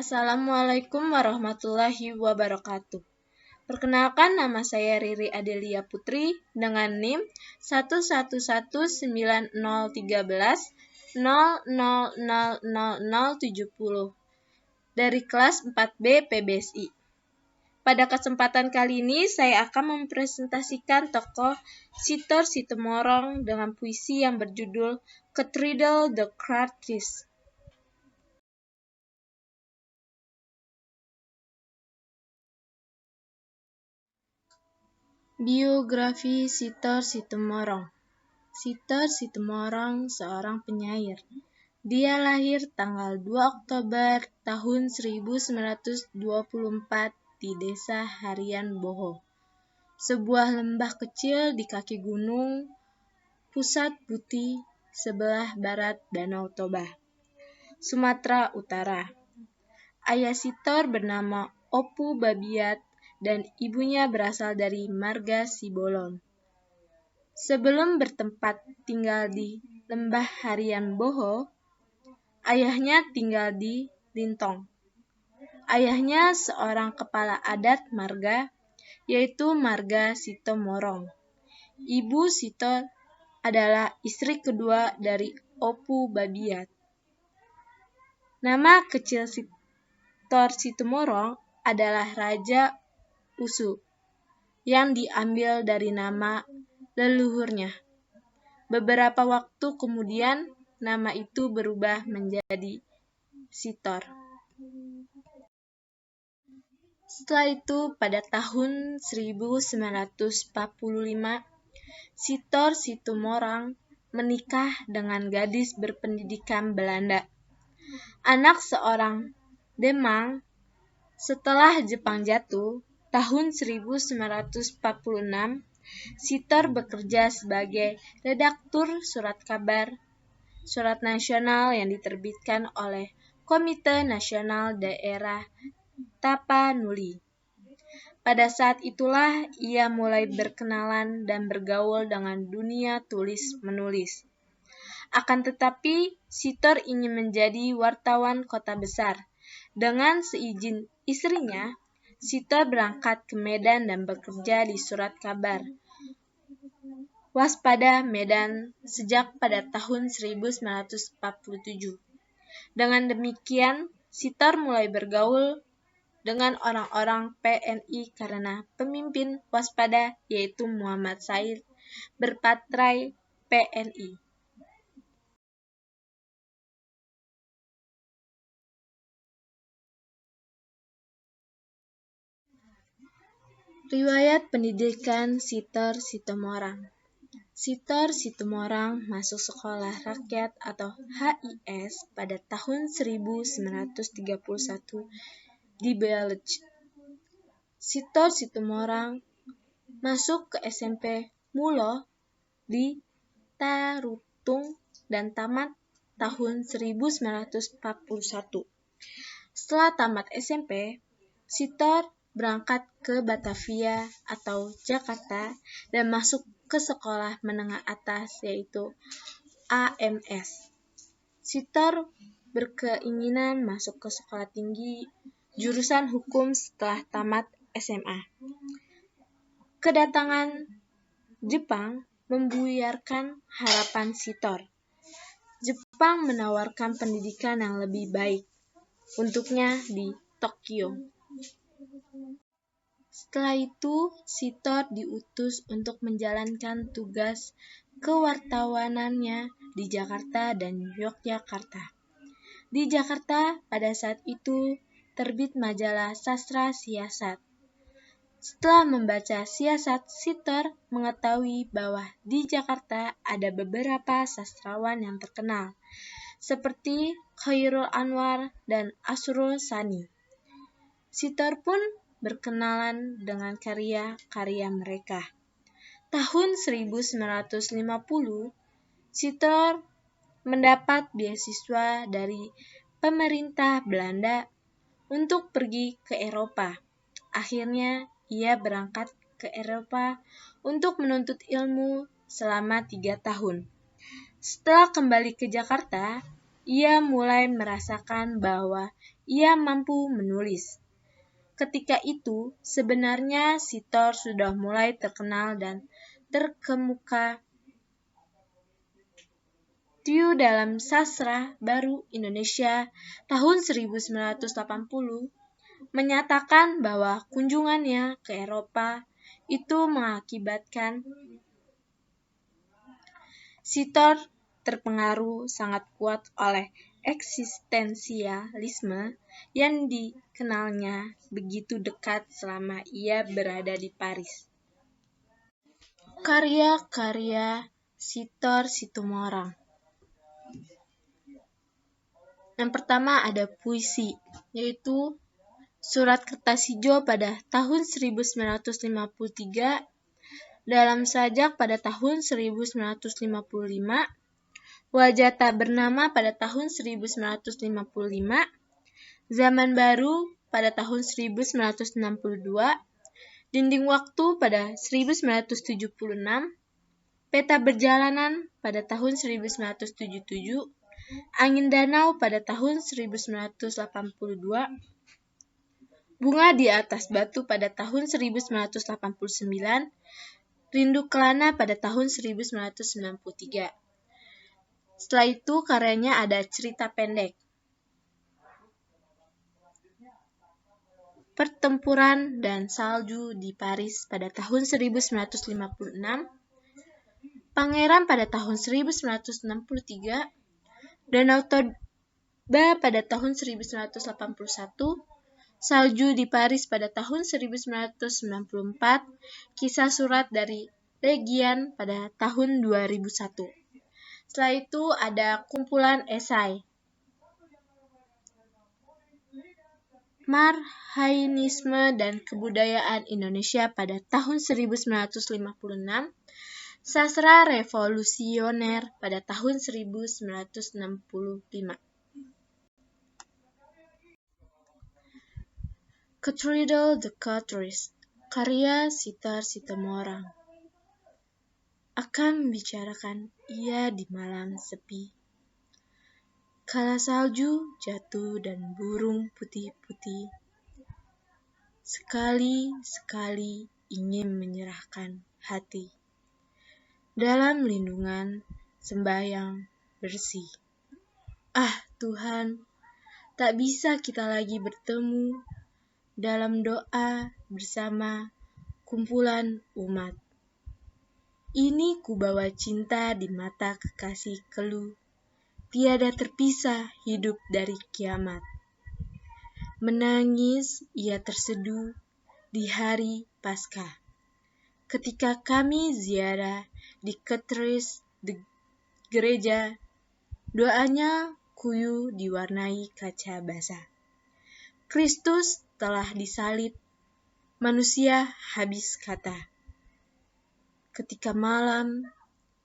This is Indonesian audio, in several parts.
Assalamualaikum warahmatullahi wabarakatuh. Perkenalkan, nama saya Riri Adelia Putri dengan NIM 1119013000070 dari kelas 4B PBSI. Pada kesempatan kali ini saya akan mempresentasikan tokoh Sitor Situmorang dengan puisi yang berjudul Cathedral the Cratchit. Biografi Sitor Situmorang. Sitor Situmorang seorang penyair. Dia lahir tanggal 2 Oktober tahun 1924 di Desa Harian Boho, sebuah lembah kecil di kaki gunung Pusat Buti sebelah barat Danau Toba, Sumatera Utara. Ayah Sitor bernama Opu Babiat dan ibunya berasal dari marga Sibolon. Sebelum bertempat tinggal di Lembah Harian Boho, ayahnya tinggal di Lintong. Ayahnya seorang kepala adat marga, yaitu marga Sitomorong. Ibu Sitor adalah istri kedua dari Opu Babiat. Nama kecil Sitor Situmorang adalah Raja Usu, yang diambil dari nama leluhurnya. Beberapa waktu kemudian, nama itu berubah menjadi Sitor. Setelah itu, pada tahun 1945, Sitor Situmorang menikah dengan gadis berpendidikan Belanda, anak seorang Demang. Setelah Jepang jatuh, tahun 1946, Sitor bekerja sebagai redaktur surat kabar, surat nasional yang diterbitkan oleh Komite Nasional Daerah Tapanuli. Pada saat itulah ia mulai berkenalan dan bergaul dengan dunia tulis-menulis. Akan tetapi, Sitor ingin menjadi wartawan kota besar. Dengan seizin istrinya, Sitor berangkat ke Medan dan bekerja di surat kabar Waspada Medan sejak pada tahun 1947. Dengan demikian, Sitor mulai bergaul dengan orang-orang PNI karena pemimpin Waspada, yaitu Muhammad Said, berpatrai PNI. Riwayat pendidikan Sitor Situmorang. Sitor Situmorang masuk sekolah rakyat atau HIS pada tahun 1931 di Belej. Sitor Situmorang masuk ke SMP Mulo di Tarutung dan tamat tahun 1941. Setelah tamat SMP, Sitor berangkat ke Batavia atau Jakarta dan masuk ke sekolah menengah atas, yaitu AMS. Sitor berkeinginan masuk ke sekolah tinggi jurusan hukum setelah tamat SMA. Kedatangan Jepang membuyarkan harapan Sitor. Jepang menawarkan pendidikan yang lebih baik untuknya di Tokyo. Setelah itu, Sitor diutus untuk menjalankan tugas kewartawanannya di Jakarta dan Yogyakarta. Di Jakarta, pada saat itu, terbit majalah Sastra Siasat. Setelah membaca siasat, Sitor mengetahui bahwa di Jakarta ada beberapa sastrawan yang terkenal, seperti Khairul Anwar dan Asrul Sani. Sitor pun berkenalan dengan karya-karya mereka. Tahun 1950, Sitor mendapat beasiswa dari pemerintah Belanda untuk pergi ke Eropa. Akhirnya, ia berangkat ke Eropa untuk menuntut ilmu selama 3 tahun. Setelah kembali ke Jakarta, ia mulai merasakan bahwa ia mampu menulis. Ketika itu, sebenarnya Sitor sudah mulai terkenal dan terkemuka dalam sastra baru Indonesia tahun 1980 menyatakan bahwa kunjungannya ke Eropa itu mengakibatkan Sitor terpengaruh sangat kuat oleh eksistensialisme yang dikenalnya begitu dekat selama ia berada di Paris. Karya-karya Sitor Situmorang. Yang pertama ada puisi, yaitu Surat Kertas Hijau pada tahun 1953, Dalam Sajak pada tahun 1955, Wajah Tak Bernama pada tahun 1955, Zaman Baru pada tahun 1962, Dinding Waktu pada 1976, Peta Perjalanan pada tahun 1977, Angin Danau pada tahun 1982, Bunga di Atas Batu pada tahun 1989, Rindu Kelana pada tahun 1993. Setelah itu karyanya ada cerita pendek, Pertempuran dan Salju di Paris pada tahun 1956, Pangeran pada tahun 1963, Danau Toba pada tahun 1981, Salju di Paris pada tahun 1994, Kisah Surat dari Legian pada tahun 2001. Setelah itu ada kumpulan esai, Marhainisme dan Kebudayaan Indonesia pada tahun 1956, Sastra Revolusioner pada tahun 1965. Cathedral the Catholic, karya Sitor Situmorang. Akan membicarakan ia di malam sepi, kala salju jatuh dan burung putih-putih, sekali-sekali ingin menyerahkan hati dalam lindungan sembahyang bersih. Ah Tuhan, tak bisa kita lagi bertemu dalam doa bersama kumpulan umat. Ini kubawa cinta di mata kekasih keluh, tiada terpisah hidup dari kiamat. Menangis ia terseduh di hari Paskah, ketika kami ziarah di Katedral di gereja, doanya kuyuh diwarnai kaca basah. Kristus telah disalib, manusia habis kata. Ketika malam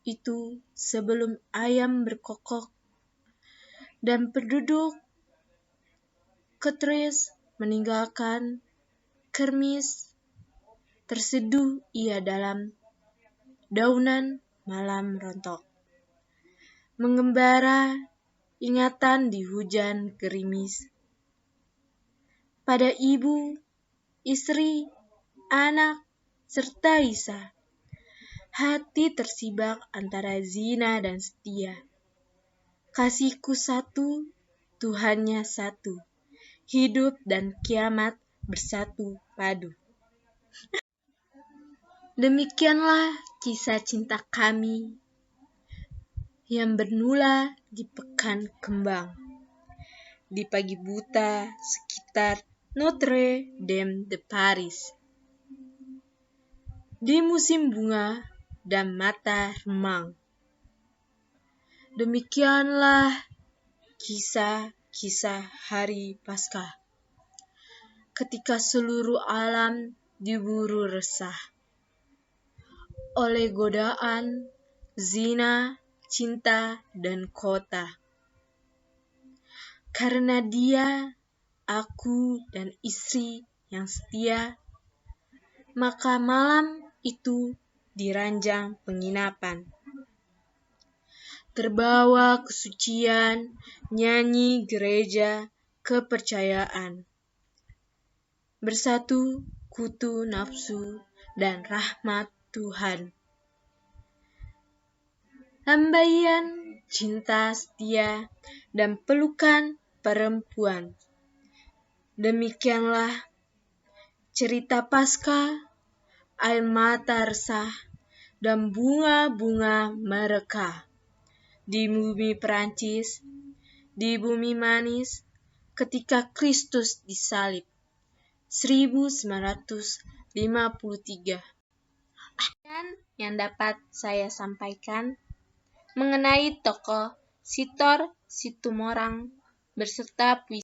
itu sebelum ayam berkokok dan penduduk Katedral meninggalkan kermis, terseduh ia dalam daunan malam rontok, mengembara ingatan di hujan gerimis. Pada ibu, istri, anak, serta Isa, hati tersibak antara zina dan setia. Kasihku satu, Tuhannya satu, hidup dan kiamat bersatu padu. Demikianlah kisah cinta kami yang bernula di pekan kembang, di pagi buta sekitar Notre Dame de Paris, di musim bunga dan mata remang. Demikianlah kisah-kisah hari Paskah, ketika seluruh alam diburu resah oleh godaan, zina, cinta, dan kota. Karena dia, aku dan istri yang setia, maka malam itu di ranjang penginapan. terbawa kesucian, nyanyi gereja, kepercayaan. Bersatu kutu nafsu dan rahmat Tuhan. Lambaian cinta setia dan pelukan perempuan. Demikianlah cerita Paskah, air mata resah, dan bunga-bunga mereka. Di bumi Perancis, di bumi manis, ketika Kristus disalib, 1953. Dan yang dapat saya sampaikan mengenai tokoh Sitor Situmorang beserta puisi